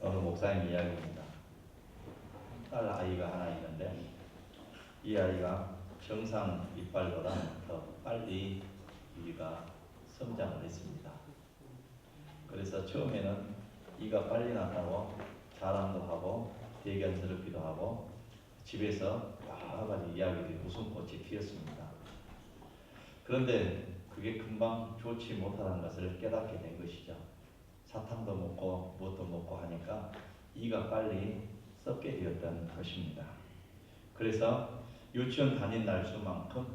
어느 목사님 이야기입니다. 딸 아이가 하나 있는데 이 아이가 정상 이빨보다 더 빨리 이가 성장을 했습니다. 그래서 처음에는 이가 빨리 났다고 자랑도 하고 대견스럽기도 하고 집에서 여러 가지 이야기들이 웃음꽃이 피었습니다. 그런데 그게 금방 좋지 못하다는 것을 깨닫게 된 것이죠. 사탕도 먹고 무엇도 먹고 하니까 이가 빨리 썩게 되었던 것입니다. 그래서 유치원 다닌 날수만큼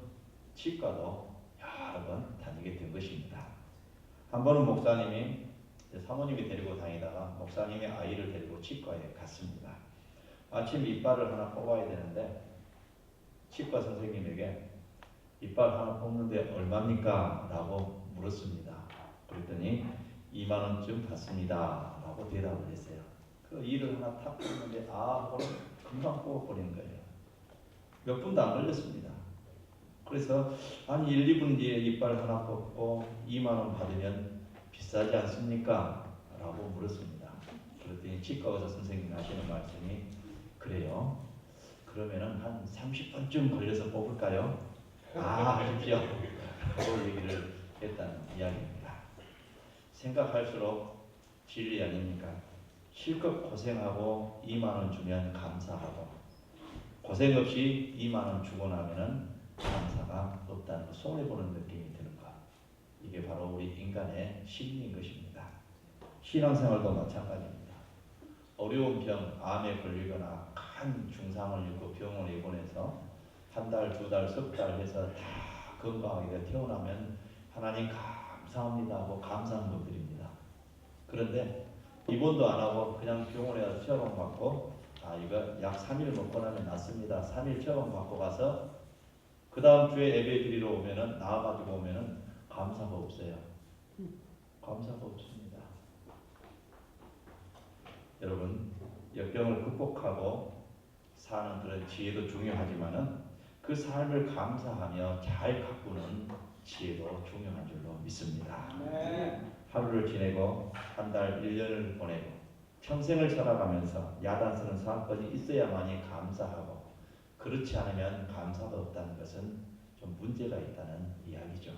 치과도 여러 번 다니게 된 것입니다. 한 번은 목사님이 사모님이 데리고 다니다가 목사님이 아이를 데리고 치과에 갔습니다. 아침 이빨을 하나 뽑아야 되는데 치과 선생님에게 이빨 하나 뽑는데 얼마입니까? 라고 물었습니다. 그랬더니 2만 원쯤 받습니다. 라고 대답을 했어요. 그 이를 하나 탁 뽑는데 오늘 금방 뽑아버린 거예요. 몇 분도 안 걸렸습니다. 그래서 한 1, 2분 뒤에 이빨 하나 뽑고 2만 원 받으면 비싸지 않습니까? 라고 물었습니다. 그랬더니 치과 의사 선생님이 하시는 말씀이 그래요. 그러면은 한 30분쯤 걸려서 뽑을까요? 하십시오. 라고 얘기를 했다는 이야기입니다. 생각할수록 진리 아닙니까? 실컷 고생하고 2만 원 주면 감사하고 고생 없이 2만 원 주고 나면은 감사가 없다는 거, 손해보는 느낌이 드는 것. 이게 바로 우리 인간의 심리인 것입니다. 신앙생활도 마찬가지입니다. 어려운 병, 암에 걸리거나 큰 중상을 입고 병원에 입원해서 한 달, 두 달, 석 달 해서 다 건강하게 태어나면 하나님 감사합니다 하고 감사한 것들입니다. 그런데 입원도 안 하고 그냥 병원에 가서 처방 받고 이거 약 3일 먹고 나면 낫습니다. 3일 처방 받고 가서 그 다음 주에 예배 드리러 오면은 나와가지고 오면은 감사가 없어요. 감사가 없습니다. 여러분 역병을 극복하고 사는 그런 지혜도 중요하지만은 그 삶을 감사하며 잘 가꾸는 지혜도 중요한 줄로 믿습니다. 하루를 지내고 한 달, 1년을 보내고 평생을 살아가면서 야단스러운 사건이 있어야만이 감사하고 그렇지 않으면 감사가 없다는 것은 좀 문제가 있다는 이야기죠.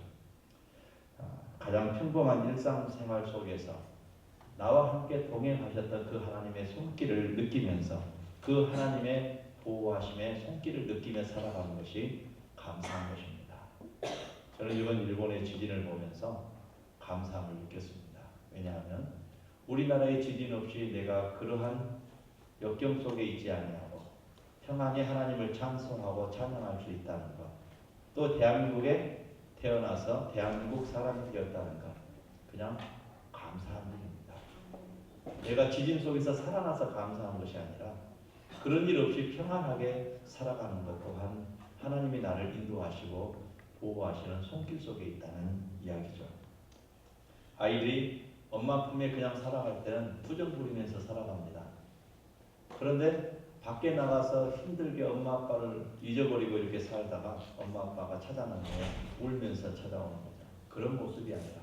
가장 평범한 일상생활 속에서 나와 함께 동행하셨던 그 하나님의 손길을 느끼면서 그 하나님의 보호하심의 손길을 느끼며 살아가는 것이 감사한 것입니다. 저는 이번 일본의 지진을 보면서 감사함을 느꼈습니다. 왜냐하면 우리나라의 지진 없이 내가 그러한 역경 속에 있지 아니하고 평안히 하나님을 찬송하고 찬양할 수 있다는 것, 또 대한민국에 태어나서 대한민국 사람이 되었다는 것, 그냥 감사한 일입니다. 내가 지진 속에서 살아나서 감사한 것이 아니라 그런 일 없이 평안하게 살아가는 것 또한 하나님이 나를 인도하시고 보호하시는 손길 속에 있다는 이야기죠. 아이들이 엄마 품에 그냥 살아갈 때는 투정 부리면서 살아갑니다. 그런데 밖에 나가서 힘들게 엄마 아빠를 잊어버리고 이렇게 살다가 엄마 아빠가 찾아나면 울면서 찾아오는 거죠. 그런 모습이 아니라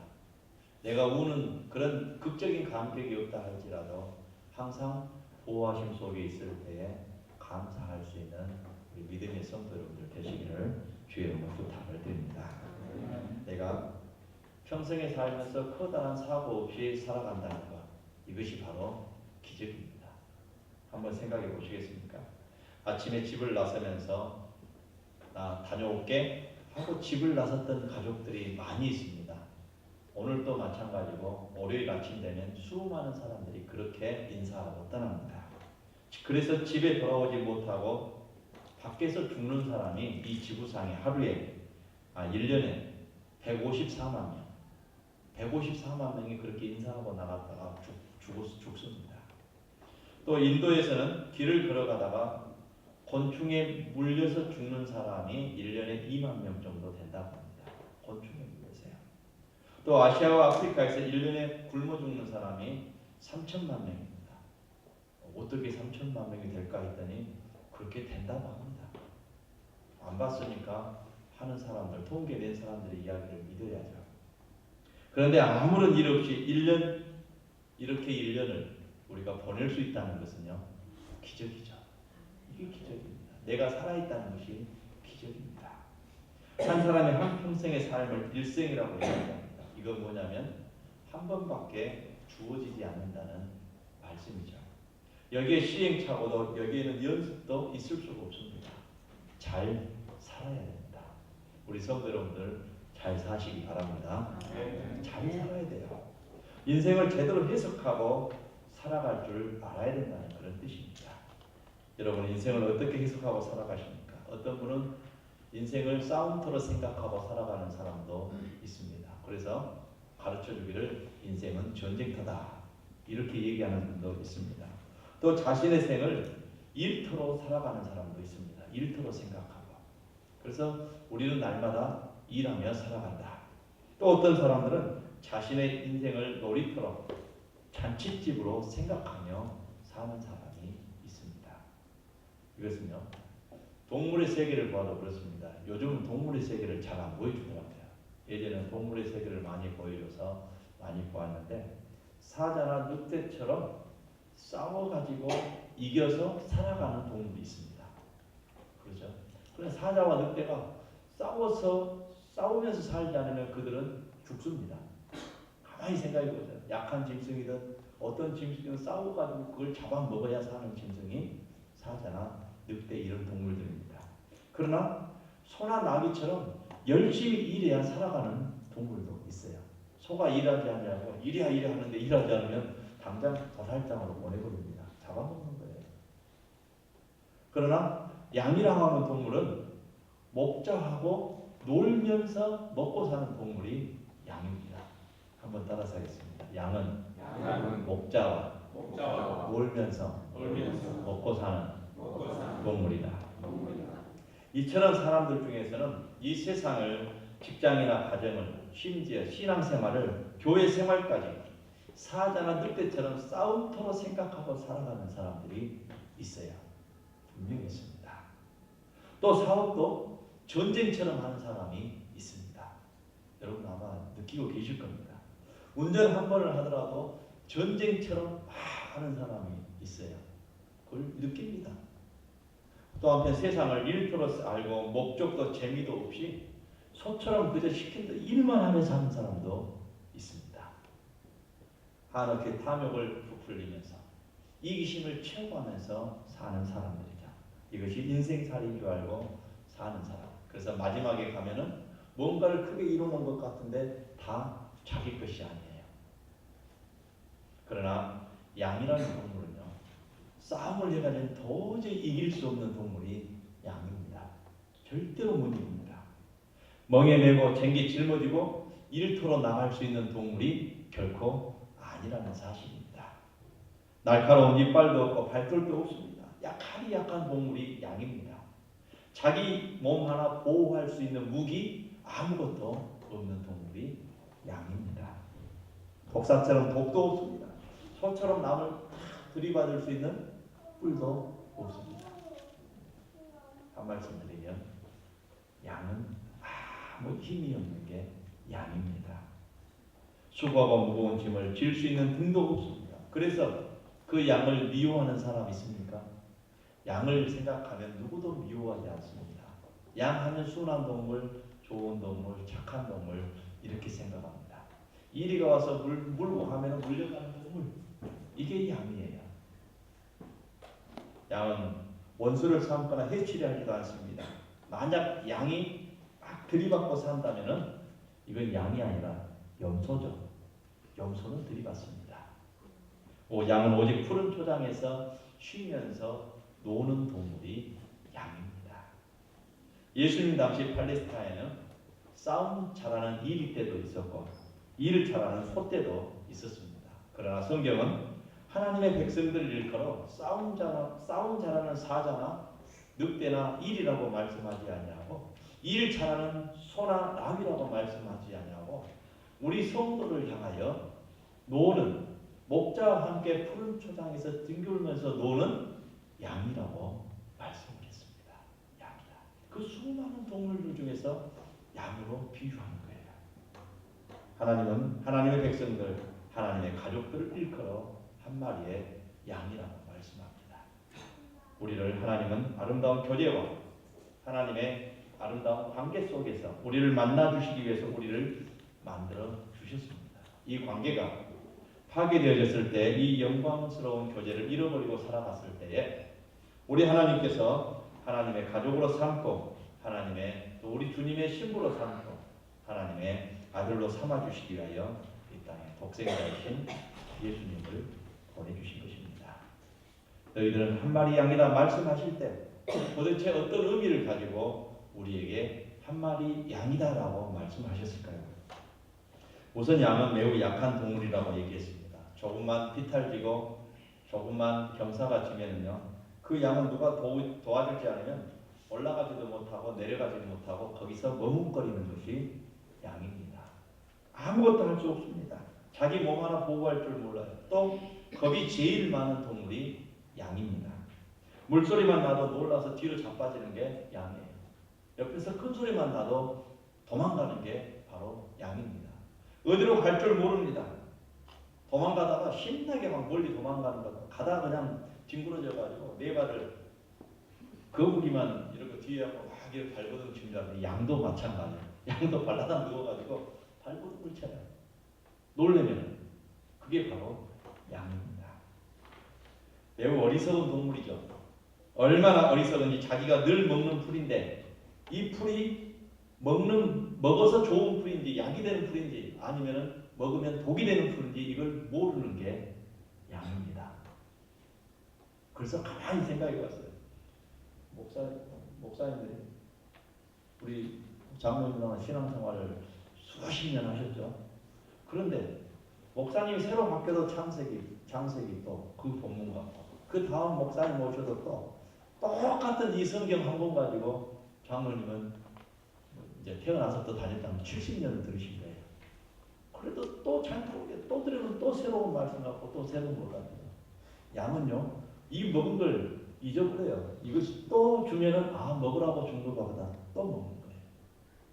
내가 우는 그런 극적인 감격이 없다 할지라도 항상 보호하심 속에 있을 때에 감사할 수 있는 우리 믿음의 성도 여러분들 되시기를 주의 이름으로 부탁을 드립니다. 내가 평생에 살면서 커다란 사고 없이 살아간다는 것, 이것이 바로 기적입니다. 한번 생각해 보시겠습니까? 아침에 집을 나서면서 나 다녀올게 하고 집을 나섰던 가족들이 많이 있습니다. 오늘도 마찬가지고 월요일 아침 되면 수많은 사람들이 그렇게 인사하고 떠납니다. 그래서 집에 돌아오지 못하고 밖에서 죽는 사람이 이 지구상에 하루에 1년에 154만 명 154만 명이 그렇게 인사하고 나갔다가 죽습니다. 또 인도에서는 길을 걸어가다가 곤충에 물려서 죽는 사람이 1년에 2만 명 정도 된다고 합니다. 곤충에 물려서요. 또 아시아와 아프리카에서 1년에 굶어 죽는 사람이 3천만 명입니다. 어떻게 3천만 명이 될까 했더니 그렇게 된다고 합니다. 안 봤으니까 하는 사람들, 통계낸 사람들의 이야기를 믿어야죠. 그런데 아무런 일 없이 1년, 이렇게 1년을 우리가 보낼 수 있다는 것은요, 기적이죠. 이게 기적입니다. 내가 살아있다는 것이 기적입니다. 한 사람의 한 평생의 삶을 일생이라고 얘기합니다. 이건 뭐냐면 한 번밖에 주어지지 않는다는 말씀이죠. 여기에 시행착오도, 여기에는 연습도 있을 수가 없습니다. 잘 살아야 됩니다. 우리 성도 여러분들 잘 사시기 바랍니다. 잘 살아야 돼요. 인생을 제대로 해석하고 살아갈 줄 알아야 된다는 그런 뜻입니다. 여러분 인생을 어떻게 해석하고 살아가십니까? 어떤 분은 인생을 싸움터로 생각하고 살아가는 사람도 있습니다. 그래서 가르쳐주기를 인생은 전쟁터다 이렇게 얘기하는 분도 있습니다. 또 자신의 생을 일터로 살아가는 사람도 있습니다. 일터로 생각하고. 그래서 우리는 날마다 일하며 살아간다. 또 어떤 사람들은 자신의 인생을 놀이터로 잔칫집으로 생각하며 사는 사람이 있습니다. 이것은요, 동물의 세계를 봐도 그렇습니다. 요즘은 동물의 세계를 잘 안 보여주더라고요. 예전에는 동물의 세계를 많이 보여줘서 많이 보았는데 사자나 늑대처럼 싸워가지고 이겨서 살아가는 동물이 있습니다. 그렇죠? 그래서 사자와 늑대가 싸우면서 살지 않으면 그들은 죽습니다. 가만히 생각해 보세요. 약한 짐승이든 어떤 짐승이든 싸워가지고 그걸 잡아먹어야 사는 짐승이 사자나 늑대 이런 동물들입니다. 그러나 소나 나귀처럼 열심히 일해야 살아가는 동물도 있어요. 소가 일하지 않냐고 일해야 하는데 일하지 않으면 당장 도살장으로 보내버립니다. 잡아먹는 거예요. 그러나 양이라고 하는 동물은 목자하고 놀면서 먹고 사는 동물이 양입니다. 한번 따라서 하겠습니다. 양은 목자와 놀면서 먹고 사는 동물이다. 이처럼 사람들 중에서는 이 세상을, 직장이나 가정을, 심지어 신앙생활을, 교회 생활까지 사자나 늑대처럼 싸움터로 생각하고 살아가는 사람들이 있어요. 분명히 있습니다. 또 사업도 전쟁처럼 하는 사람이 있습니다. 여러분 아마 느끼고 계실 겁니다. 운전 한 번을 하더라도 전쟁처럼 막 하는 사람이 있어요. 그걸 느낍니다. 또 한편 세상을 일터로 알고 목적도 재미도 없이 소처럼 그저 시킨 대로 일만 하면서 사는 사람도 있습니다. 한없이 탐욕을 부풀리면서 이기심을 채워가면서 사는 사람들이죠. 이것이 인생살이인 줄 알고 사는 사람. 그래서 마지막에 가면은 뭔가를 크게 이루는 것 같은데 다 자기 것이 아니에요. 그러나 양이라는 동물은요, 싸움을 해가지고 도저히 이길 수 없는 동물이 양입니다. 절대로 못 이깁니다. 멍에 메고 쟁기 짊어지고 일터로 나갈 수 있는 동물이 결코 아니라는 사실입니다. 날카로운 이빨도 없고 발톱도 없습니다. 약한 동물이 양입니다. 자기 몸 하나 보호할 수 있는 무기 아무것도 없는 동물이 양입니다. 독사처럼 독도 없습니다. 소처럼 남을 들이받을 수 있는 뿔도 없습니다. 한 말씀 드리면 양은 아무 힘이 없는 게 양입니다. 수고하고 무거운 짐을 질 수 있는 등도 없습니다. 그래서 그 양을 미워하는 사람 있습니까? 양을 생각하면 누구도 미워하지 않습니다. 양 하면 순한 동물, 좋은 동물, 착한 동물 이렇게 생각합니다. 이리가 와서 물고 하면 물려가는 동물, 이게 양이에요. 양은 원수를 삼거나 해치려 하지도 않습니다. 만약 양이 막 들이받고 산다면 이건 양이 아니라 염소죠. 염소는 들이받습니다. 양은 오직 푸른 초장에서 쉬면서 노는 동물이 양입니다. 예수님 당시 팔레스타인에는 싸움 잘하는 이리 때도 있었고 이를 잘하는 소 때도 있었습니다. 그러나 성경은 하나님의 백성들을 일컬어 싸움 잘하는 사자나 늑대나 일이라고 말씀하지 아니하고 일 잘하는 소나 나귀라고 말씀하지 아니하고 우리 성도를 향하여 노는, 목자와 함께 푸른 초장에서 뒹굴면서 노는 양이라고 말씀을 했습니다. 양이다. 그 수많은 동물들 중에서 양으로 비유하는 거예요. 하나님은 하나님의 백성들, 하나님의 가족들을 일컬어 한 마리의 양이라고 말씀합니다. 우리를 하나님은 아름다운 교제와 하나님의 아름다운 관계 속에서 우리를 만나 주시기 위해서 우리를 만들어 주셨습니다. 이 관계가 파괴되어졌을 때 이 영광스러운 교제를 잃어버리고 살아갔을 때에 우리 하나님께서 하나님의 가족으로 삼고 하나님의 또 우리 주님의 신부로 삼고 하나님의 아들로 삼아주시기 위하여 이 땅에 독생자이신 예수님을 보내주신 것입니다. 너희들은 한 마리 양이라 말씀하실 때 도대체 어떤 의미를 가지고 우리에게 한 마리 양이다라고 말씀하셨을까요? 우선 양은 매우 약한 동물이라고 얘기했습니다. 조금만 비탈지고 조금만 경사가 지면은요, 그 양은 누가 도와주지 않으면 올라가지도 못하고 내려가지도 못하고 거기서 머뭇거리는 것이 양입니다. 아무것도 할 수 없습니다. 자기 몸 하나 보호할 줄 몰라요. 또 겁이 제일 많은 동물이 양입니다. 물소리만 나도 놀라서 뒤로 자빠지는 게 양이에요. 옆에서 큰 소리만 나도 도망가는 게 바로 양입니다. 어디로 갈 줄 모릅니다. 도망가다가 신나게 막 멀리 도망가는 거 가다 그냥 뒹굴어져가지고 네 발을 거북이만 이렇게 뒤에 하고 막 이렇게 발버둥 칩니다. 양도 마찬가지예요. 양도 발라당 누워가지고 발버둥을 쳐요. 놀래면 그게 바로 양입니다. 매우 어리석은 동물이죠. 얼마나 어리석은지 자기가 늘 먹는 풀인데 이 풀이 먹어서 좋은 풀인지 약이 되는 풀인지 아니면 먹으면 독이 되는 풀인지 이걸 모르는 게 양입니다. 그래서 가만히 생각해 봤어요. 목사님들이 우리 장로님들하고 신앙생활을 수십 년 하셨죠. 그런데 목사님이 새로 바뀌어도 창세기 또 그 본문 같고 그 다음 목사님 오셔도 또 똑같은 이 성경 한 권 가지고 장로님은 이제 태어나서 또 다녔다면 70년을 들으신 거예요. 그래도 또 잘 모르게 또 들으면 또 새로운 말씀 갖고 또 새로운 것 같아요. 양은요, 이 먹은 걸 잊어버려요. 이것이 또 주면은 먹으라고 준 것보다 또 먹는 거예요.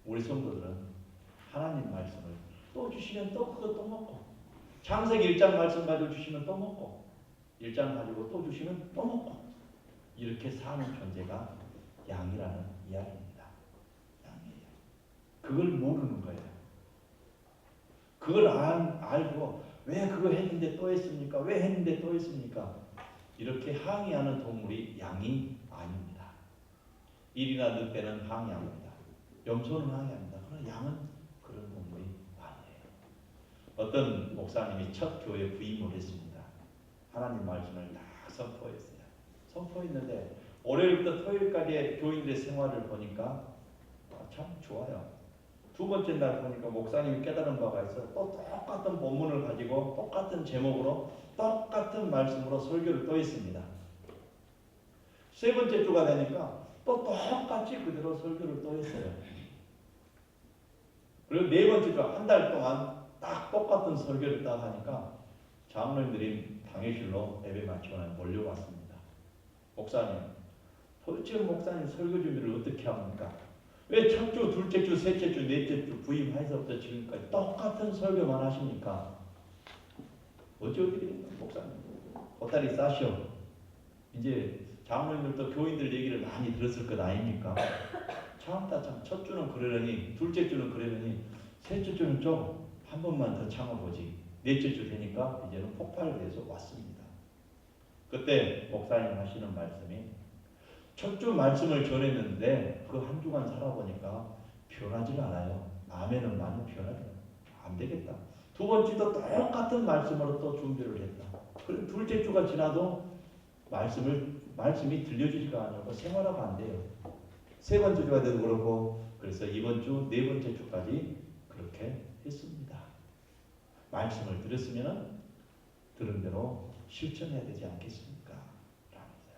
우리 성도들은 하나님 말씀을 또 주시면 또 그거 또 먹고 창세기 1장 말씀 가지고 주시면 또 먹고 1장 가지고 또 주시면 또 먹고 이렇게 사는 존재가 양이라는 이야기입니다. 양이에요. 그걸 모르는 거예요. 그걸 알고 왜 그거 했는데 또 했습니까? 왜 했는데 또 했습니까? 이렇게 항의하는 동물이 양이 아닙니다. 일이나 늑대는 항의합니다. 염소는 항의합니다. 그러나 양은 그런 동물이 아니에요. 어떤 목사님이 첫 교회 부임을 했습니다. 하나님 말씀을 다 선포했어요. 선포했는데 월요일부터 토요일까지 교인들의 생활을 보니까 참 좋아요. 두 번째 날 보니까 목사님이 깨달은 바가 있어 또 똑같은 본문을 가지고 똑같은 제목으로 똑같은 말씀으로 설교를 또 했습니다. 세 번째 주가 되니까 또 똑같이 그대로 설교를 또 했어요. 그리고 네 번째 주 한 달 동안 딱 똑같은 설교를 딱 하니까 장로님들이 당회실로 예배 마치고 몰려왔습니다. 목사님, 도대체 목사님 설교 준비를 어떻게 합니까? 왜 첫 주, 둘째 주, 셋째 주, 넷째 주 부임해서부터 지금까지 똑같은 설교만 하십니까? 어쩌겠습니까, 목사님? 보따리 싸시오. 이제 장로님들도 교인들 얘기를 많이 들었을 것 아닙니까? 참다 참 첫 주는 그러려니, 둘째 주는 그러려니, 셋째 주는 좀 한 번만 더 참아보지. 넷째 주 되니까 이제는 폭발돼서 왔습니다. 그때 목사님 하시는 말씀이 첫 주 말씀을 전했는데 그 한 주간 살아보니까 변하지가 않아요. 아멘은 많이 변하죠. 안 되겠다. 두 번째도 똑같은 말씀으로 또 준비를 했다. 그리고 둘째 주가 지나도 말씀이 들려주지가 않고 생활하면 안 돼요. 세 번째 주가 돼도 그렇고 그래서 이번 주, 네 번째 주까지 그렇게 했습니다. 말씀을 들었으면 들은 대로 실천해야 되지 않겠습니까? 라면서요.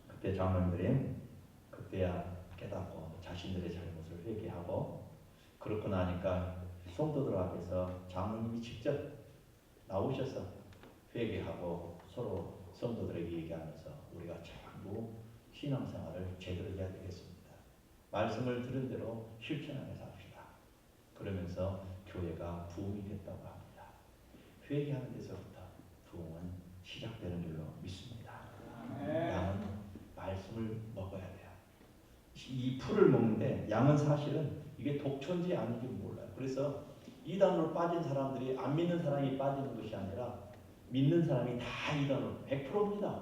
그때 장로님들이 그때야 깨닫고 자신들의 잘못을 회개하고 그렇고 나니까 성도들 앞에서 장로님이 직접 나오셔서 회개하고 서로 성도들에게 얘기하면서 우리가 전부 신앙생활을 제대로 해야 되겠습니다. 말씀을 들은 대로 실천하면서 합시다. 그러면서 교회가 부흥이 됐다고 합니다. 회개하는 데서부터 부흥은 시작. 시작되는 줄로 믿습니다. 양은 말씀을 먹어야 돼요. 이 풀을 먹는데 양은 사실은 이게 독초인지 아닌지 몰라요. 그래서 이단으로 빠진 사람들이 안 믿는 사람이 빠지는 것이 아니라 믿는 사람이 다 이단으로 100%입니다.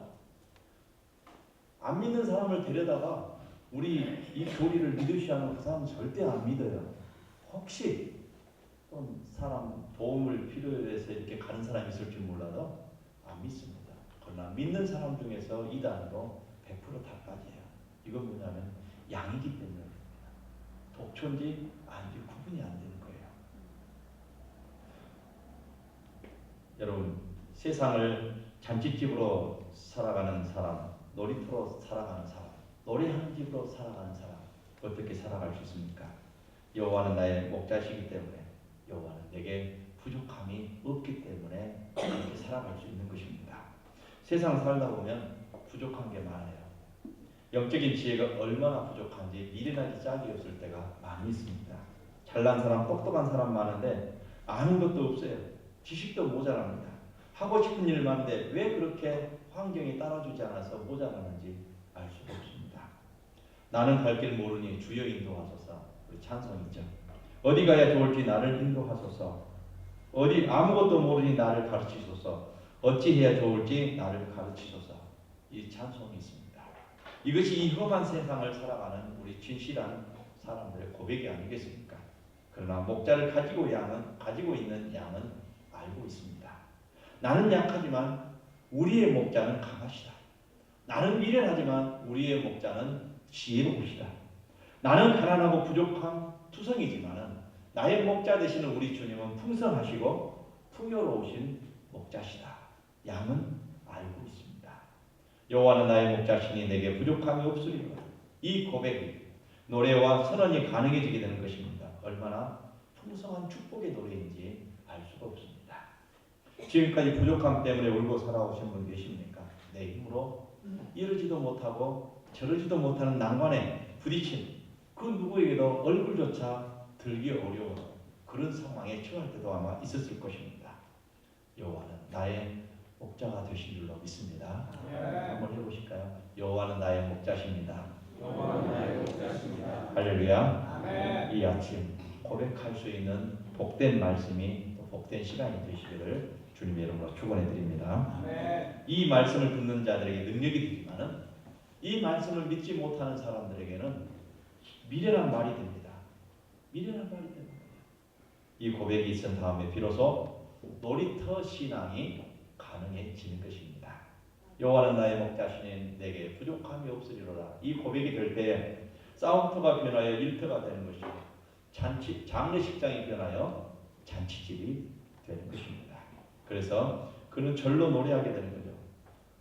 안 믿는 사람을 데려다가 우리 이 교리를 믿으시지 않은 그 사람은 절대 안 믿어요. 혹시 좀 사람 도움을 필요해서 이렇게 가는 사람이 있을지 몰라도 안 믿습니다. 그러나 믿는 사람 중에서 이단으로 100%다 빠져요. 이건 뭐냐면 양이기 때문에 독초인지 아닌지 구분이 안 되는 거예요. 여러분, 세상을 잔치집으로 살아가는 사람, 놀이터로 살아가는 사람, 노래하는 집으로 살아가는 사람, 어떻게 살아갈 수 있습니까? 여호와는 나의 목자시기 때문에, 여호와는 내게 부족함이 없기 때문에 이렇게 살아갈 수 있는 것입니다. 세상 살다 보면 부족한 게 많아요. 영적인 지혜가 얼마나 부족한지 미련하기 짝이 없을 때가 많이 있습니다. 잘난 사람, 똑똑한 사람 많은데 아는 것도 없어요. 지식도 모자랍니다. 하고 싶은 일 많은데 왜 그렇게 환경이 따라주지 않아서 모자라는지 알 수가 없습니다. 나는 갈 길 모르니 주여 인도하소서. 우리 찬송이죠. 어디 가야 좋을지 나를 인도하소서. 어디 아무것도 모르니 나를 가르치소서. 어찌 해야 좋을지 나를 가르치소서. 이 찬송이 있습니다. 이것이 이 험한 세상을 살아가는 우리 진실한 사람들의 고백이 아니겠습니까? 그러나 목자를 가지고 있는 양은 알고 있습니다. 나는 약하지만 우리의 목자는 강하시다. 나는 미련하지만 우리의 목자는 지혜로우시다. 나는 가난하고 부족한 투성이지만 나의 목자 되시는 우리 주님은 풍성하시고 풍요로우신 목자시다. 양은 알고 있습니다. 여호와는 나의 목자시니 내게 부족함이 없으리로다. 이 고백이 노래와 선언이 가능해지게 되는 것입니다. 얼마나 풍성한 축복의 노래인지 알 수가 없습니다. 지금까지 부족함 때문에 울고 살아오신 분 계십니까? 내 힘으로 이러지도 못하고 저러지도 못하는 난관에 부딪힌 그 누구에게도 얼굴조차 들기 어려운 그런 상황에 처할 때도 아마 있었을 것입니다. 여호와는 나의 목자가 되신 줄로 믿습니다. 한번 해보실까요? 여호와는 나의 목자십니다. 할렐루야. 이 아침 고백할 수 있는 복된 말씀이 또 복된 시간이 되시기를 주님의 이름으로 축원해 드립니다. 이 말씀을 듣는 자들에게 능력이 되지만은 이 말씀을 믿지 못하는 사람들에게는 미련한 말이 됩니다. 미련한 말이 되는 거예요. 이 고백이 있은 다음에 비로소 놀이터 신앙이 가능해지는 것입니다. 여호와는 나의 목자시니 내게 부족함이 없으리로다. 이 고백이 될 때에 싸움터가 변하여 일터가 되는 것이고 장례식장이 변하여 잔치집이 되는 것입니다. 그래서 그는 절로 노래하게 되는 거죠.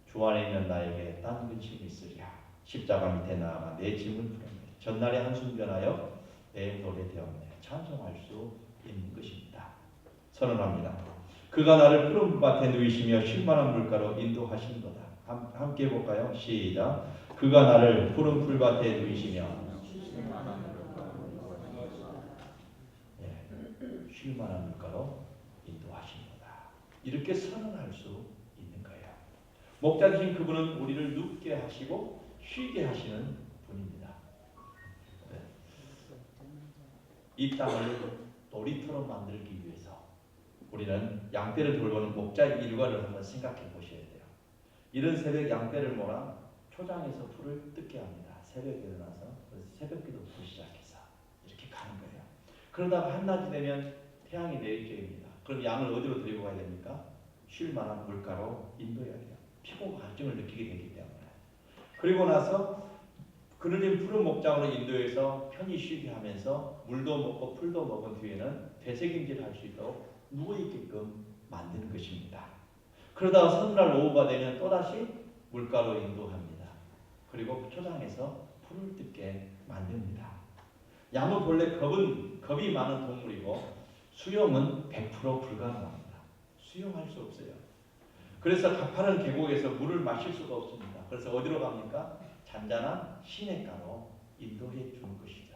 주 안에 있는 나에게 딴 근심이 있으랴. 십자가 밑에 나아가 내 짐을 풀었네. 전날의 한숨 변하여 내 노래 되었네. 찬송할 수 있는 것입니다. 선언합니다. 그가 나를 푸른 밭에 누이시며 쉴만한 물가로 인도하시는도다. 함께 해볼까요? 시작. 그가 나를 푸른 풀밭에 누이시며 쉴만한 물가로 인도하시는도다. 이렇게 선언할 수 있는 거예요. 목자 되신 그분은 우리를 눕게 하시고 쉬게 하시는 분입니다. 이 땅을 놀이터로 만들기 위해서 우리는 양떼를 돌보는 목자 일과를 한번 생각해 보셔야 돼요. 이른 새벽 양떼를 몰아 초장에서 풀을 뜯게 합니다. 새벽에 일어나서 새벽기도부터 시작해서 이렇게 가는 거예요. 그러다가 한낮이 되면 태양이 내릴 때입니다. 그럼 양을 어디로 데리고 가야 됩니까? 쉴 만한 물가로 인도해야 돼요. 피곤과 갈증을 느끼게 되기 때문에. 그리고 나서 그늘진 푸른 목장으로 인도해서 편히 쉬게 하면서 물도 먹고 풀도 먹은 뒤에는 되새김질 할 수 있도록 누워있게끔 만드는 것입니다. 그러다가 선날 오후가 되면 또다시 물가로 인도합니다. 그리고 초장에서 풀을 뜯게 만듭니다. 양은 본래 겁이 많은 동물이고 수영은 100% 불가능합니다. 수영할 수 없어요. 그래서 가파른 계곡에서 물을 마실 수가 없습니다. 그래서 어디로 갑니까? 잔잔한 시냇가로 인도해 주는 것이죠.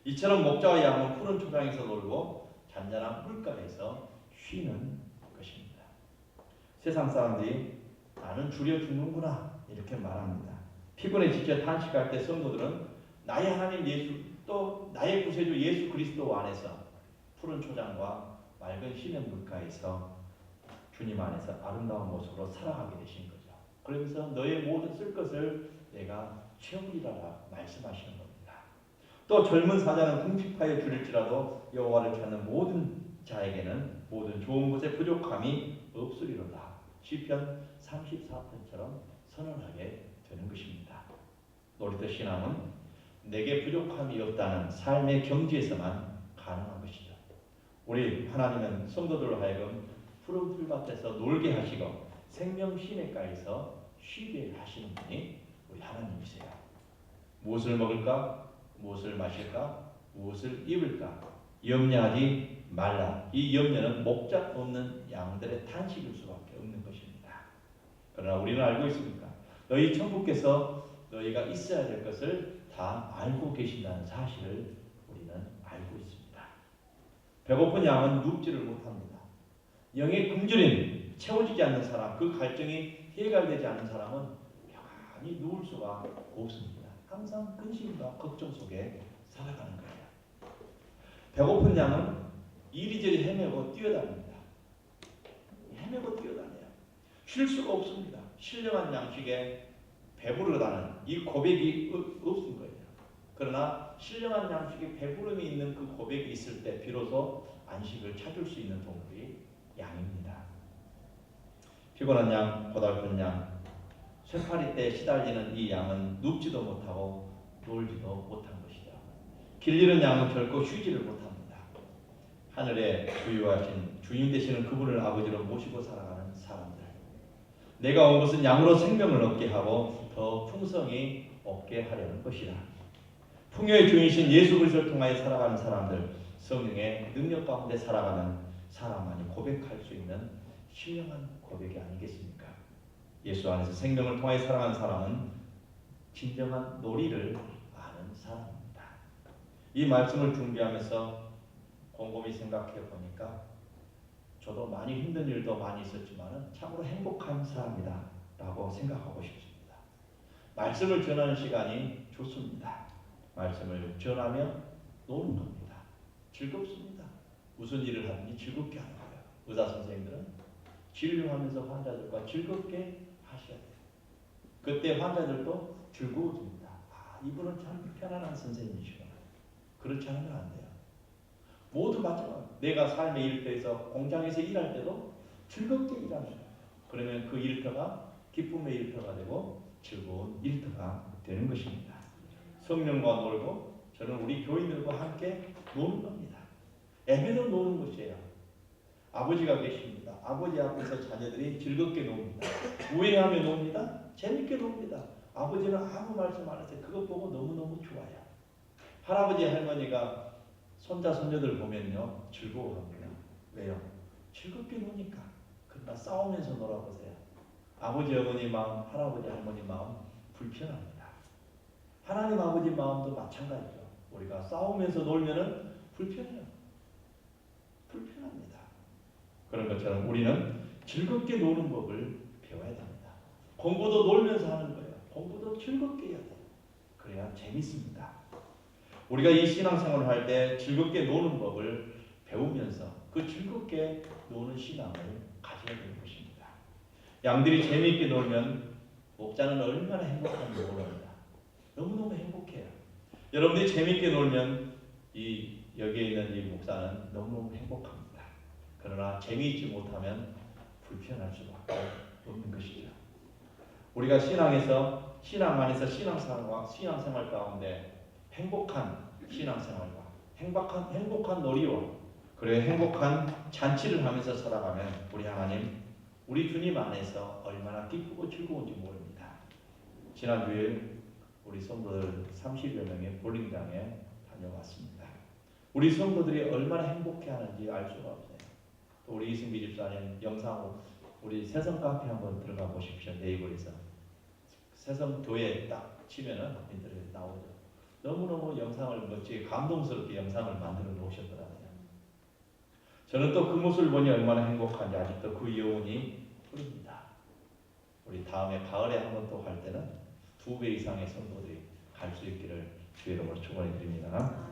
이처럼 목자와 양은 푸른 초장에서 놀고 잔잔한 물가에서 쉬는 것입니다. 세상 사람들이 나는 줄여 죽는구나 이렇게 말합니다. 피곤에 지쳐 탄식할 때 성도들은 나의 하나님 예수 또 나의 구세주 예수 그리스도 안에서 푸른 초장과 맑은 시냇 물가에서 주님 안에서 아름다운 모습으로 살아가게 되신 거죠. 그러면서 너의 모든 쓸 것을 내가 채우리라 말씀하시는 겁니다. 또 젊은 사자는 궁핍하여 줄일지라도 여호와를 찾는 모든 자에게는 모든 좋은 것에 부족함이 없으리로다. 시편 34편처럼 선언하게 되는 것입니다. 놀이터 신앙은 내게 부족함이 없다는 삶의 경지에서만 가능한 것이죠. 우리 하나님은 성도들로 하여금 푸른 풀밭에서 놀게 하시고 생명 시냇가에서 쉬게 하시는 분이 우리 하나님이세요. 무엇을 먹을까? 무엇을 마실까? 무엇을 입을까? 염려하지 말라. 이 염려는 목자 없는 양들의 탄식일 수밖에 없는 것입니다. 그러나 우리는 알고 있습니까? 너희 천부께서 너희가 있어야 될 것을 다 알고 계신다는 사실을 우리는 알고 있습니다. 배고픈 양은 눕지를 못합니다. 영의 굶주림, 채워지지 않는 사람, 그 갈증이 해결되지 않는 사람은 평안히 누울 수가 없습니다. 항상 근심과 걱정 속에 살아가는 거예요. 배고픈 양은 이리저리 헤매고 뛰어다닙니다. 헤매고 뛰어다녀요. 쉴 수가 없습니다. 신령한 양식에 배부르다는 이 고백이 없은 거예요. 그러나 신령한 양식에 배부름이 있는 그 고백이 있을 때 비로소 안식을 찾을 수 있는 동물이 양입니다. 피곤한 양, 고달픈 양, 쇠파리 때 시달리는 이 양은 눕지도 못하고 놀지도 못한 것이죠. 길 잃은 양은 결코 쉬지를 못합니다. 하늘에 부유하신 주님 되시는 그분을 아버지로 모시고 살아가는 사람들. 내가 온 것은 양으로 생명을 얻게 하고 더 풍성히 얻게 하려는 것이라. 풍요의 주인이신 예수 그리스도를 통하여 살아가는 사람들, 성령의 능력 가운데 살아가는 사람만이 고백할 수 있는 신령한 고백이 아니겠습니까? 예수 안에서 생명을 통하여 살아가는 사람은 진정한 놀이를 아는 사람입니다. 이 말씀을 준비하면서 곰곰이 생각해 보니까 저도 많이 힘든 일도 많이 있었지만 참으로 행복한 사람이다 라고 생각하고 싶습니다. 말씀을 전하는 시간이 좋습니다. 말씀을 전하며 노는 겁니다. 즐겁습니다. 무슨 일을 하든지 즐겁게 하는 거예요. 의사 선생님들은 진료하면서 환자들과 즐겁게 하셔야 돼요. 그때 환자들도 즐거워집니다. 아, 이분은 참 편안한 선생님이시구나. 그렇지 않으면 안 돼요. 모두 마찬가지. 내가 삶의 일터에서 공장에서 일할 때도 즐겁게 일하는 거예요. 그러면 그 일터가 기쁨의 일터가 되고 즐거운 일터가 되는 것입니다. 성령과 놀고 저는 우리 교인들과 함께 노는 겁니다. 애매도 노는 것이에요. 아버지가 계십니다. 아버지 앞에서 자녀들이 즐겁게 놉니다. 우애하며 놉니다. 재밌게 놉니다. 아버지는 아무 말씀 안 하세요. 그것 보고 너무너무 좋아요. 할아버지 할머니가 손자 손녀들 보면요 즐거워합니다. 왜요? 즐겁게 노니까. 그러나 싸우면서 놀아보세요. 아버지 어머니 마음, 할아버지 할머니 마음 불편합니다. 하나님 아버지 마음도 마찬가지죠. 우리가 싸우면서 놀면은 불편해요. 불편합니다. 그런 것처럼 우리는 즐겁게 노는 법을 배워야 됩니다. 공부도 놀면서 하는 거예요. 공부도 즐겁게 해야 돼요. 그래야 재밌습니다. 우리가 이 신앙생활을 할 때 즐겁게 노는 법을 배우면서 그 즐겁게 노는 신앙을 가져야 되는 것입니다. 양들이 재미있게 놀면 목자는 얼마나 행복한지 모릅니다. 너무너무 행복해요. 여러분들이 재미있게 놀면 여기에 있는 이 목사는 너무너무 행복합니다. 그러나 재미있지 못하면 불편할 수밖에 없는 것이죠. 우리가 신앙 안에서 신앙생활 가운데 행복한 신앙생활과 행복한 놀이와 그리고 행복한 잔치를 하면서 살아가면 우리 하나님, 우리 주님 안에서 얼마나 기쁘고 즐거운지 모릅니다. 지난주에 우리 성도들 30여 명의 볼링장에 다녀왔습니다. 우리 성도들이 얼마나 행복해하는지 알 수가 없어요. 또 우리 이승기 집사님 영상으로 우리 새성 카페 한번 들어가 보십시오. 네이버에서 새성 교회 딱 치면은 인터넷에 나오죠. 너무너무 영상을 멋지게 감동스럽게 영상을 만들어 놓으셨더라고요. 저는 또 그 모습을 보니 얼마나 행복한지 아직도 그 여운이 부릅니다. 우리 다음에 가을에 한 번 또 갈 때는 2배 이상의 성도들이 갈 수 있기를 주의 이름으로 축원해 드립니다.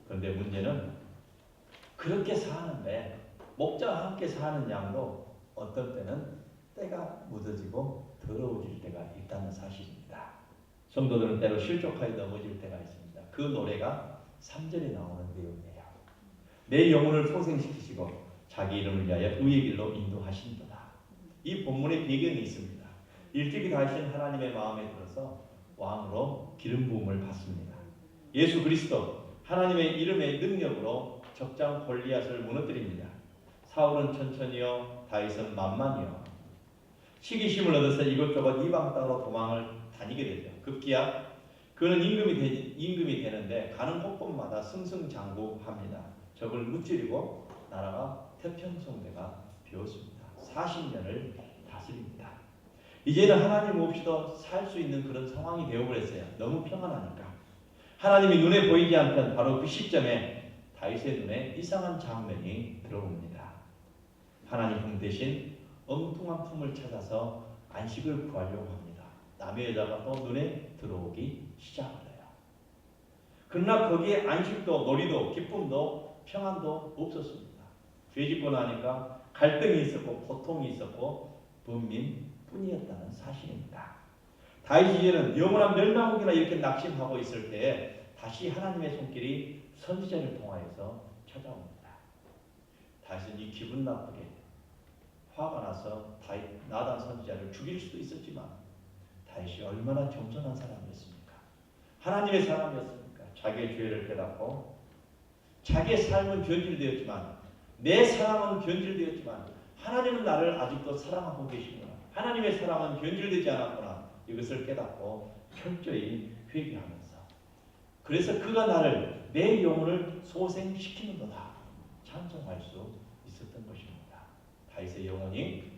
그런데 문제는 그렇게 사는데 목자와 함께 사는 양도 어떤 때는 때가 묻어지고 더러워질 때가 있다는 사실입니다. 성도들은 때로 실족하여 넘어질 때가 있습니다. 그 노래가 3절에 나오는 내용이에요. 내 영혼을 소생시키시고 자기 이름을 위하여 의의 길로 인도하신도다. 이 본문의 배경이 있습니다. 일찍이 다하신 하나님의 마음에 들어서 왕으로 기름 부음을 받습니다. 예수 그리스도 하나님의 이름의 능력으로 적장 골리앗을 무너뜨립니다. 사울은 천천히요, 다윗은 만만히요. 시기심을 얻어서 이것저것 이방 땅으로 도망을 다니게 되죠. 급기야 그는 임금이 되는데 가는 곳곳마다 승승장구합니다. 적을 무찌르고 나라가 태평성대가 되었습니다. 40년을 다스립니다. 이제는 하나님 없이도 살 수 있는 그런 상황이 되어버렸어요. 너무 평안하니까. 하나님이 눈에 보이지 않던 바로 그 시점에 다윗의 눈에 이상한 장면이 들어옵니다. 하나님 품 대신 엉뚱한 품을 찾아서 안식을 구하려고 합니다. 남의 여자가 또 눈에 들어오기 시작을 해요. 그러나 거기에 안식도 놀이도 기쁨도 평안도 없었습니다. 죄짓고 나니까 갈등이 있었고 고통이 있었고 번민뿐이었다는 사실입니다. 다윗이 이제는 영원한 멸망이나 이렇게 낙심하고 있을 때에 다시 하나님의 손길이 선지자를 통하여서 찾아옵니다. 다윗은 이 기분 나쁘게 화가 나서 나단 선지자를 죽일 수도 있었지만 다윗이 얼마나 겸손한 사람이었습니까? 하나님의 사람이었습니까? 자기의 죄를 깨닫고 자기의 삶은 변질되었지만 내 사랑은 변질되었지만 하나님은 나를 아직도 사랑하고 계시구나. 하나님의 사랑은 변질되지 않았구나. 이것을 깨닫고 철저히 회개하면서 그래서 그가 나를 내 영혼을 소생시키는도다 찬송할 수 있었던 것입니다. 다윗의 영혼이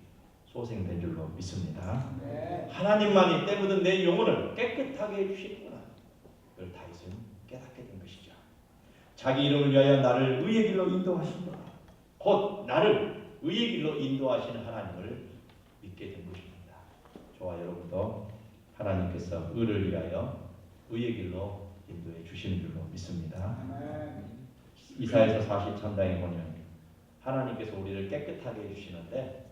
소생된 줄로 믿습니다. 네. 하나님만이 때 묻은 내 영혼을 깨끗하게 해주시는구나. 그걸 다윗은 깨닫게 된 것이죠. 자기 이름을 위하여 나를 의의 길로 인도하신다. 곧 나를 의의 길로 인도하시는 하나님을 믿게 된 것입니다. 저와 여러분도 하나님께서 의를 위하여 의의 길로 인도해 주시는 줄로 믿습니다. 이사야서 40장에 보면 하나님께서 우리를 깨끗하게 해주시는데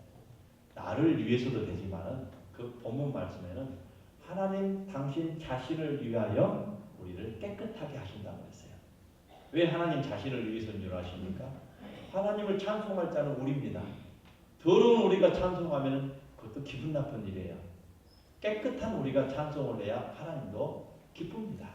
나를 위해서도 되지만은 그 본문 말씀에는 하나님 당신 자신을 위하여 우리를 깨끗하게 하신다고 했어요. 왜 하나님 자신을 위해서인 줄 아십니까? 하나님을 찬송할 자는 우리입니다. 더러운 우리가 찬송하면 그것도 기분 나쁜 일이에요. 깨끗한 우리가 찬송을 해야 하나님도 기쁩니다.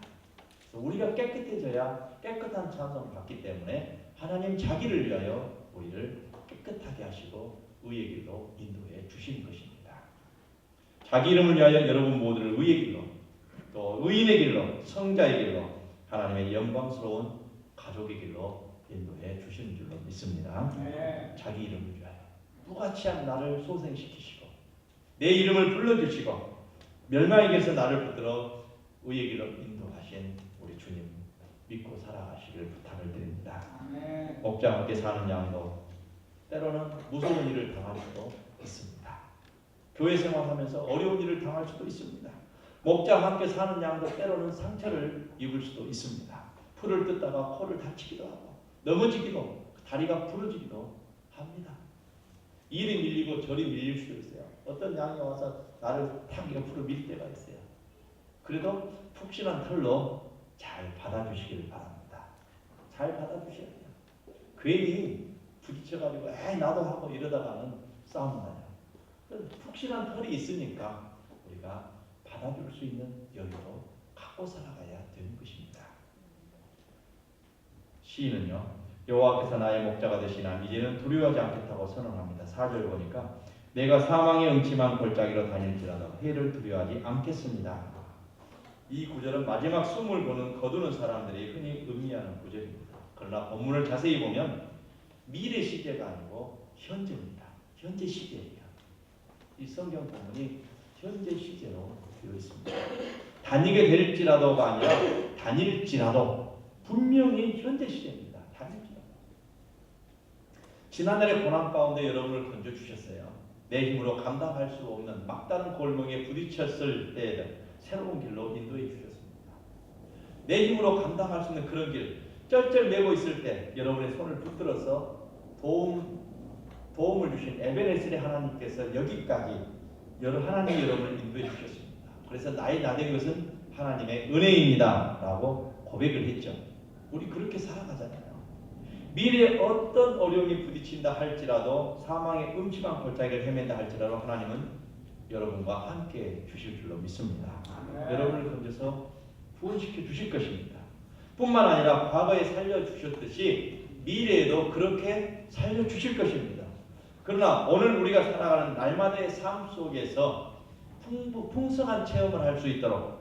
우리가 깨끗해져야 깨끗한 찬송을 받기 때문에 하나님 자기를 위하여 우리를 깨끗하게 하시고 의의 길로 인도해 주시는 것입니다. 자기 이름을 위하여 여러분 모두를 의의 길로 또 의인의 길로 성자의 길로 하나님의 영광스러운 가족의 길로 인도해 주시는 줄로 믿습니다. 자기 이름을 위하여 무가치한 나를 소생시키시고 내 이름을 불러주시고 멸망에게서 나를 붙들어 의의 길로 인도하신 우리 주님 믿고 살아가시길 부탁을 드립니다. 목자와 함께 사는 양도 때로는 무서운 일을 당할 수도 있습니다. 교회 생활하면서 어려운 일을 당할 수도 있습니다. 목자와 함께 사는 양도 때로는 상처를 입을 수도 있습니다. 풀을 뜯다가 코를 다치기도 하고 넘어지기도 다리가 부러지기도 합니다. 이리 밀리고 저리 밀릴 수도 있어요. 어떤 양이 와서 나를 탁 옆으로 밀 때가 있어요. 그래도 푹신한 털로 잘 받아주시길 바랍니다. 잘 받아주셔야 돼요. 괜히 부딪혀가지고 나도 하고 이러다가는 싸움 나요. 푹신한 털이 있으니까 우리가 받아줄 수 있는 여유로 갖고 살아가야 되는 것입니다. 시인은요. 여호와께서 나의 목자가 되시나 이제는 두려워하지 않겠다고 선언합니다. 4절 보니까 내가 사망의 응침한 골짜기로 다닐지라도 해를 두려워하지 않겠습니다. 이 구절은 마지막 숨을 거두는 사람들이 흔히 의미하는 구절입니다. 그러나 본문을 자세히 보면 미래 시제가 아니고 현재입니다. 현재 시제예요. 이 성경 본문이 현재 시제로 되어 있습니다. 다니게 될지라도가 아니라 다닐지라도 분명히 현재 시제입니다. 다닐지라도. 지난날의 고난 가운데 여러분을 건져주셨어요. 내 힘으로 감당할 수 없는 막다른 골목에 부딪혔을 때 새로운 길로 인도해 주셨습니다. 내 힘으로 감당할 수 있는 그런 길, 쩔쩔매고 있을 때 여러분의 손을 붙들어서 도움을 주신 에베네셀의 하나님께서 여기까지 하나님이 여러분을 인도해 주셨습니다. 그래서 나의 나된 것은 하나님의 은혜입니다 라고 고백을 했죠. 우리 그렇게 살아가잖아요. 미래에 어떤 어려움이 부딪힌다 할지라도, 사망의 음침한 골짜기를 헤맨다 할지라도 하나님은 여러분과 함께 주실 줄로 믿습니다. 여러분을 건져서 구원시켜 주실 것입니다. 뿐만 아니라 과거에 살려주셨듯이 미래에도 그렇게 살려주실 것입니다. 그러나 오늘 우리가 살아가는 날마다의 삶 속에서 풍성한 체험을 할 수 있도록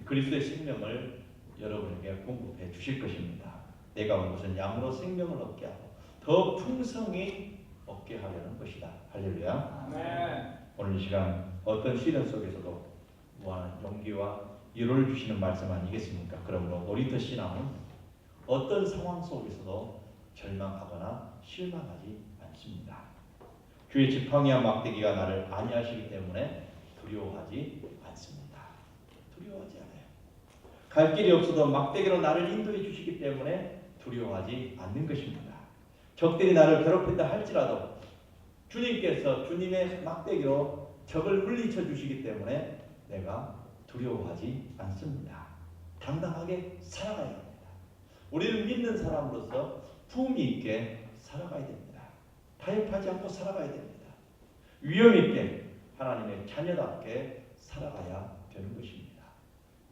그리스도의 생명을 여러분에게 공급해 주실 것입니다. 내가 온 것은 양으로 생명을 얻게 하고 더 풍성히 얻게 하려는 것이다. 할렐루야. 아멘. 오늘 이 시간 어떤 시련 속에서도 무한한 용기와 위로를 주시는 말씀 아니겠습니까? 그러므로 놀이터 신앙은 어떤 상황 속에서도 절망하거나 실망하지 않습니다. 주의 지팡이와 막대기가 나를 안위하시기 때문에 두려워하지 않습니다. 두려워하지 않아요. 갈 길이 없어도 막대기로 나를 인도해 주시기 때문에 두려워하지 않는 것입니다. 적들이 나를 괴롭힌다 할지라도 주님께서 주님의 막대기로 적을 물리쳐 주시기 때문에 내가 두려워하지 않습니다. 당당하게 살아가야 합니다. 우리는 믿는 사람으로서 품위 있게 살아가야 됩니다. 타협하지 않고 살아가야 됩니다. 위험 있게 하나님의 자녀답게 살아가야 되는 것입니다.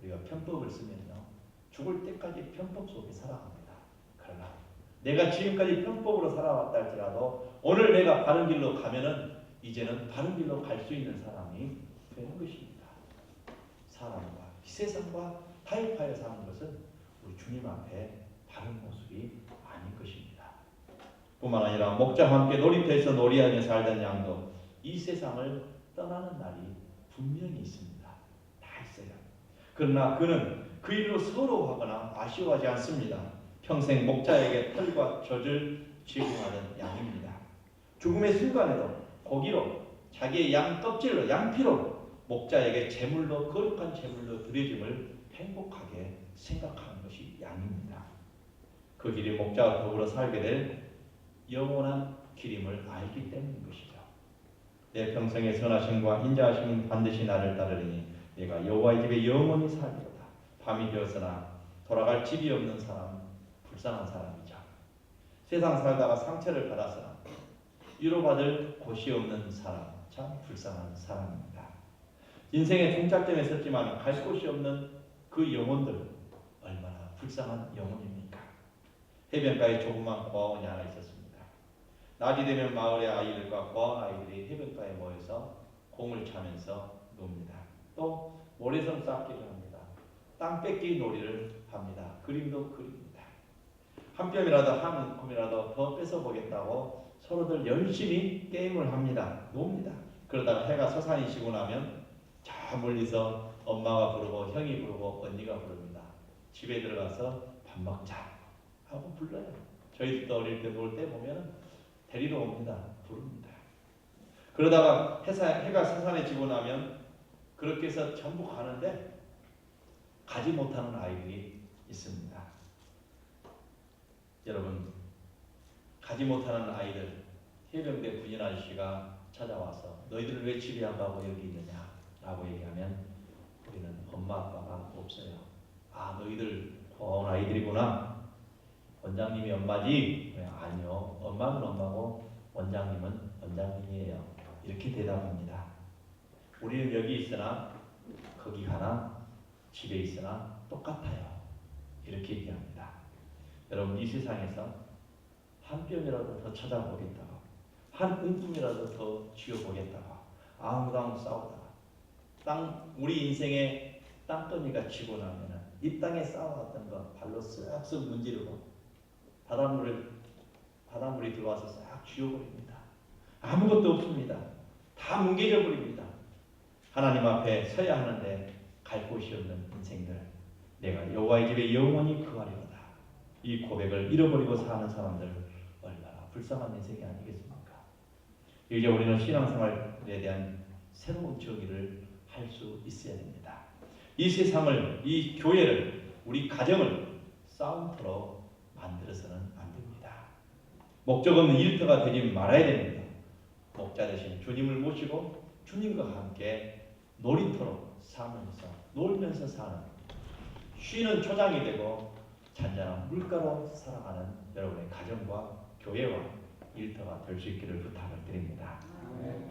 우리가 편법을 쓰면요, 죽을 때까지 편법 속에 살아갑니다. 그러나 내가 지금까지 편법으로 살아왔다 할지라도 오늘 내가 바른 길로 가면은 이제는 바른 길로 갈 수 있는 사람이 되는 것입니다. 사람과 이 세상과 타협하여 사는 것은 우리 주님 앞에 바른 모습이 아닌 것입니다. 뿐만 아니라 목자와 함께 놀이터에서 놀이하며 살던 양도 이 세상을 떠나는 날이 분명히 있습니다. 다 있어요. 그러나 그는 그 일로 서러워하거나 아쉬워하지 않습니다. 평생 목자에게 털과 젖을 제공하는 양입니다. 죽음의 순간에도 고기로 자기의 양 껍질로 양피로 목자에게 제물로 거룩한 제물로 드려짐을 행복하게 생각하는 것이 양입니다. 그 길이 목자와 더불어 살게 될 영원한 길임을 알기 때문인 것이죠. 내 평생의 선하심과 인자하심은 반드시 나를 따르리니 내가 여호와의 집에 영원히 살리로다. 밤이 되었으나 돌아갈 집이 없는 사람은 불쌍한 사람이죠. 세상 살다가 상처를 받았으나 위로받을 곳이 없는 사람, 참 불쌍한 사람입니다. 인생의 종착점에 섰지만 갈 곳이 없는 그 영혼들, 얼마나 불쌍한 영혼입니까? 해변가에 조그만 고아원이 하나 있었습니다. 낮이 되면 마을의 아이들과 고아원 아이들이 해변가에 모여서 공을 차면서 놉니다. 또 모래성 쌓기를 합니다. 땅 뺏기 놀이를 합니다. 그림도 그립니다. 한 뼘이라도 한 콤이라도 더 뺏어보겠다고 서로들 열심히 게임을 합니다. 놉니다. 그러다가 해가 서산이 지고 나면 저 멀리서 엄마가 부르고 형이 부르고 언니가 부릅니다. 집에 들어가서 밥 먹자 하고 불러요. 저희도 어릴 때 놀 때 보면 데리러 옵니다. 부릅니다. 그러다가 해가 서산에 지고 나면 그렇게 해서 전부 가는데 가지 못하는 아이들이 있습니다. 여러분, 가지 못하는 아이들, 해병대 군인 아저씨가 찾아와서 너희들 왜 집에 안 가고 여기 있느냐 라고 얘기하면 우리는 엄마 아빠가 없어요. 아, 너희들 고아원 아이들이구나. 원장님이 엄마지? 아니요, 엄마는 엄마고 원장님은 원장님이에요. 이렇게 대답합니다. 우리는 여기 있으나 거기 가나 집에 있으나 똑같아요. 이렇게 얘기합니다. 여러분, 이 세상에서 한 뼘이라도 더 찾아보겠다고, 한 움큼이라도 더 쥐어보겠다고 아무도 싸우다가 우리 인생의 땅덩이가 지고 나면은 이 땅에 쌓아왔던 거 발로 쓱쓱 문지르고 바닷물이 들어와서 싹 쥐어버립니다. 아무것도 없습니다. 다 뭉개져 버립니다. 하나님 앞에 서야 하는데 갈 곳이 없는 인생들, 내가 여호와의 집에 영원히 거하리로다. 이 고백을 잃어버리고 사는 사람들 얼마나 불쌍한 인생이 아니겠습니까? 이제 우리는 신앙생활에 대한 새로운 정의를 할 수 있어야 됩니다. 이 세상을, 이 교회를, 우리 가정을 싸움터로 만들어서는 안 됩니다. 목적 없는 일터가 되지 말아야 됩니다. 목자 대신 주님을 모시고 주님과 함께 놀이터로 살면서 놀면서 사는, 쉬는 초장이 되고 잔잔한 물가로 살아가는 여러분의 가정과 교회와 일터가 될 수 있기를 부탁을 드립니다.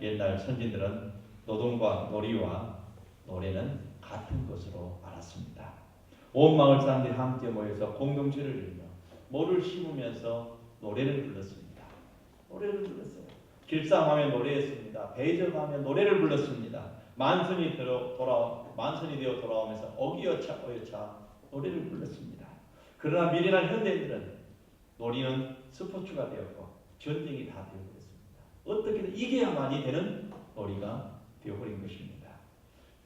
옛날 선진들은 노동과 놀이와 노래는 같은 것으로 알았습니다. 온 마을 사람들이 함께 모여서 공동체를 이루며 모를 심으면서 노래를 불렀습니다. 노래를 불렀어요. 길쌈하며 노래했습니다. 배정하며 노래를 불렀습니다. 만선이 되어 돌아오면서 어기여차 어여차 노래를 불렀습니다. 그러나 미래난 현대인들은 놀이는 스포츠가 되었고 전쟁이 다 되어버렸습니다. 어떻게든 이겨야만이 되는 놀이가 되어버린 것입니다.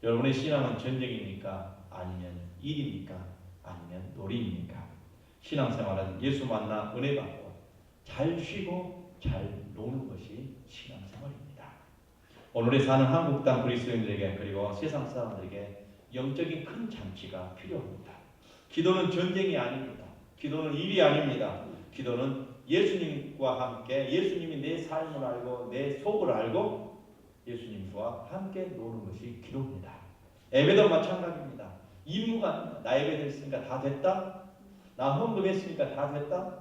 여러분의 신앙은 전쟁입니까? 아니면 일입니까? 아니면 놀이입니까? 신앙생활은 예수 만나 은혜 받고 잘 쉬고 잘 노는 것이 신앙생활입니다. 오늘에 사는 한국 땅 그리스도인들에게 그리고 세상 사람들에게 영적인 큰 잔치가 필요합니다. 기도는 전쟁이 아닙니다. 기도는 일이 아닙니다. 기도는 예수님과 함께, 예수님이 내 삶을 알고 내 속을 알고 예수님과 함께 노는 것이 기도입니다. 예배도 마찬가지입니다. 임무가 아닙니다. 나 예배 됐으니까 다 됐다. 나 헌금했으니까 다 됐다.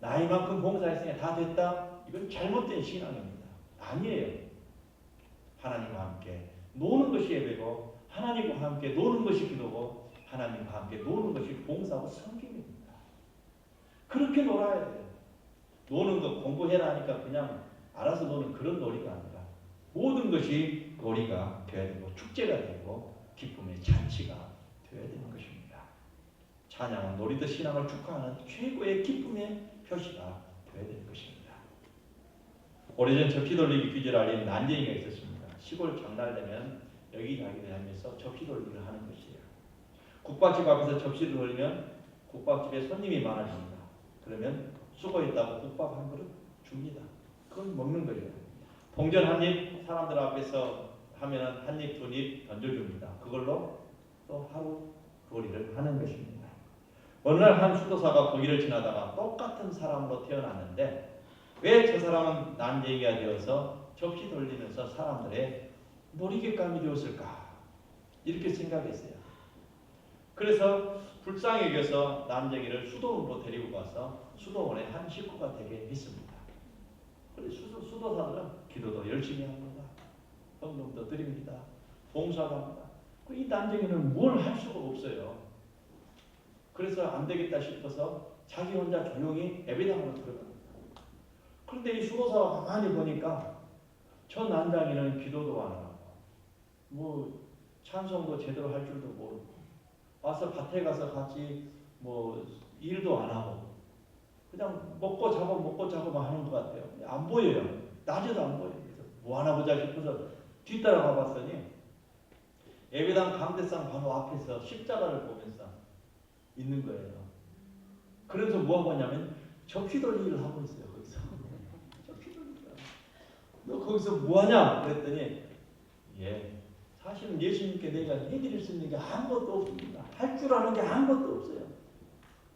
나 이만큼 봉사했으니까 다 됐다. 이건 잘못된 신앙입니다. 아니에요. 하나님과 함께 노는 것이 예배고 하나님과 함께 노는 것이 기도고 하나님과 함께 노는 것이 봉사하고 섬김입니다. 그렇게 놀아야 돼요. 노는 거 공부해라 하니까 그냥 알아서 노는 그런 놀이가 아니라 모든 것이 놀이가 되어야 되고 축제가 되고 기쁨의 잔치가 되어야 되는 것입니다. 찬양은 놀이도 신앙을 축하하는 최고의 기쁨의 표시가 되어야 되는 것입니다. 오래전 접시 돌리기 퀴즈를 알린 난쟁이가 있었습니다. 시골 장날되면 여기저기 다니면서 접시 돌리기를 하는 것이에요. 국밥집 앞에서 접시를 돌리면 국밥집에 손님이 많아집니다. 그러면 수고했다고 국밥 한 그릇 줍니다. 그건 먹는 거예요. 동전 한 입 사람들 앞에서 하면 한 입, 두 입 던져줍니다. 그걸로 또 하루 놀이를 하는 것입니다. 어느 날 한 수도사가 거기를 지나다가 똑같은 사람으로 태어났는데 왜 저 사람은 난쟁이가 되어서 접시 돌리면서 사람들의 놀이객감이 되었을까? 이렇게 생각했어요. 그래서 불쌍히 여겨서 난쟁이를 수도원으로 데리고 가서 수도원의 한 식구가 되게 했습니다. 그래서 수도사들은 기도도 열심히 합니다. 헌금도 드립니다. 봉사도 합니다. 이 난쟁이는 뭘 할 수가 없어요. 그래서 안 되겠다 싶어서 자기 혼자 조용히 예배당으로 들어갑니다. 그런데 이 수도사가 가만히 보니까 저 난쟁이는 기도도 안 하고 뭐 찬송도 제대로 할 줄도 모르고 와서 밭에 가서 같이 뭐 일도 안 하고 그냥 먹고 자고만 하는 것 같아요. 안 보여요. 낮에도 안 보여요. 그래서 뭐 하나 보자 싶어서 뒤따라가 봤더니 예배당 강대상 바로 앞에서 십자가를 보면서 있는 거예요. 그래서 뭐 하고 있냐면 접시 돌리기를 하고 있어요. 거기서 접시 돌리기. 너 거기서 뭐 하냐? 그랬더니 사실은 예수님께 내가 해드릴 수 있는 게 아무것도 없습니다. 할 줄 아는 게 아무것도 없어요.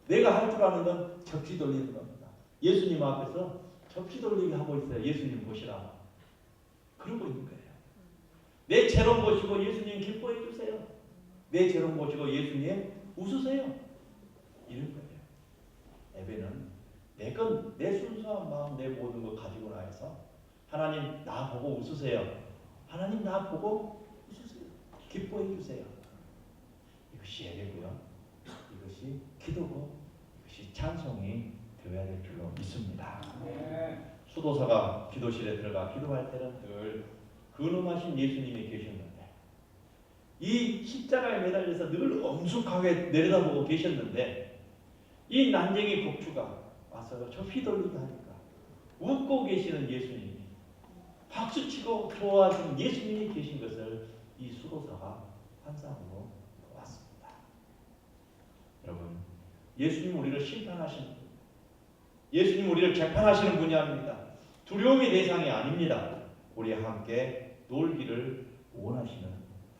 내가 할 줄 아는 건 접시 돌리는 겁니다. 예수님 앞에서 접시 돌리기 하고 있어요. 예수님 보시라. 그러고 있는 거예요. 내 재롱 보시고 예수님 기뻐해 주세요. 내 재롱 보시고 예수님 웃으세요. 이런 거예요. 예배는 내 순수한 마음, 내 모든 걸 가지고 나와서 하나님 나 보고 웃으세요. 하나님 나 보고 웃으세요. 기뻐해 주세요. 이것이 예배고요. 이것이 기도고 이것이 찬송이 되어야 될 줄로 믿습니다. 수도사가 기도실에 들어가 기도할 때는 늘 근엄하신 예수님이 계셨는데 이 십자가에 매달려서 늘 엄숙하게 내려다보고 계셨는데 이 난쟁이 복주가 와서 접시 돌리기 하니까 웃고 계시는 예수님이 박수치고 좋아하시는 예수님이 계신 것을 이 수도사가 환상으로 왔습니다. 여러분, 예수님 우리를 심판하시는 분, 예수님 우리를 재판하시는 분이 아닙니다. 두려움의 대상이 아닙니다. 우리와 함께 놀기를 원하시는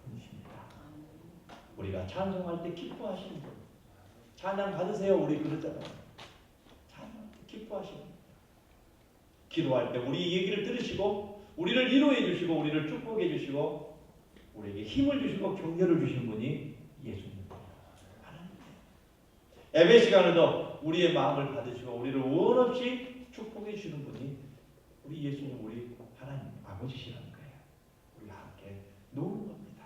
분이십니다. 우리가 찬송할 때 기뻐하시는 분. 찬양 받으세요. 우리 그러잖아요. 찬양 기뻐하시는 분. 기도할 때 우리 얘기를 들으시고 우리를 위로해 주시고 우리를 축복해 주시고 우리에게 힘을 주시고 격려를 주시는 분이 예수님입니다. 예배 시간에도 우리의 마음을 받으시고 우리를 원없이 축복해 주시는 분이 우리 예수님, 우리 하나님 아버지시라는 거예요. 우리가 함께 노는 겁니다.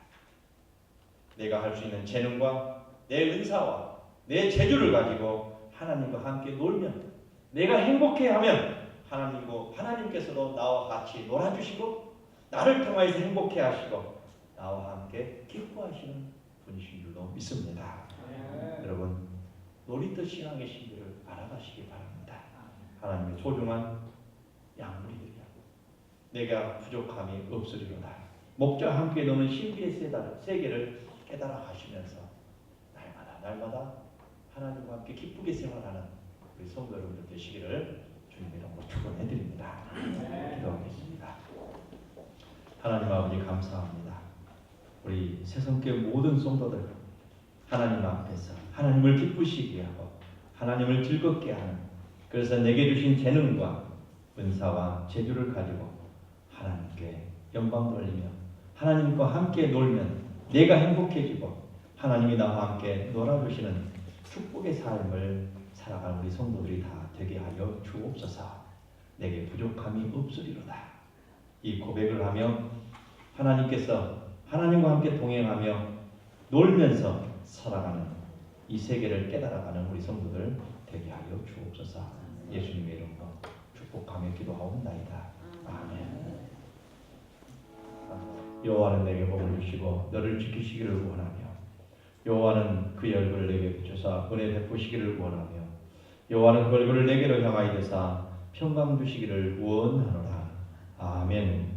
내가 할 수 있는 재능과 내 은사와 내 재주를 가지고 하나님과 함께 놀면, 내가 행복해하면 하나님께서도 나와 같이 놀아주시고 나를 통하여서 행복해하시고 나와 함께 기뻐하시는 분이신 줄로 믿습니다. 여러분, 놀이터 신앙의 신비를 알아가시기 바랍니다. 하나님의 소중한 양물이들이야. 내가 부족함이 없으리로다. 목자와 함께 노는 신비의 세계를 깨달아 가시면서 날마다 하나님과 함께 기쁘게 생활하는 우리 성도 여러분들 되시기를 주님의 이름으로 축원해드립니다. 기도하겠습니다. 하나님 아버지 감사합니다. 우리 새성교회 모든 성도들 하나님 앞에서 하나님을 기쁘시게 하고 하나님을 즐겁게 하는, 그래서 내게 주신 재능과 은사와 재주를 가지고 하나님께 영광 돌리며 하나님과 함께 놀면 내가 행복해지고 하나님이 나와 함께 놀아주시는 축복의 삶을 살아가는 우리 성도들이 다 되게 하여 주옵소서. 내게 부족함이 없으리로다. 이 고백을 하며 하나님께서 하나님과 함께 동행하며 놀면서 살아가는 이 세계를 깨달아가는 우리 성도들 되게 하여 주옵소서. 예수님의 이름으로 축복하며 기도하옵나이다. 아멘. 여호와는 내게 복을 주시고 너를 지키시기를 원하며 여호와는 그의 얼굴을 내게 비춰사 은혜 베푸시기를 원하며 여호와는 그 얼굴을 내게로 향하여 대사 평강 주시기를 원하노라. 아멘.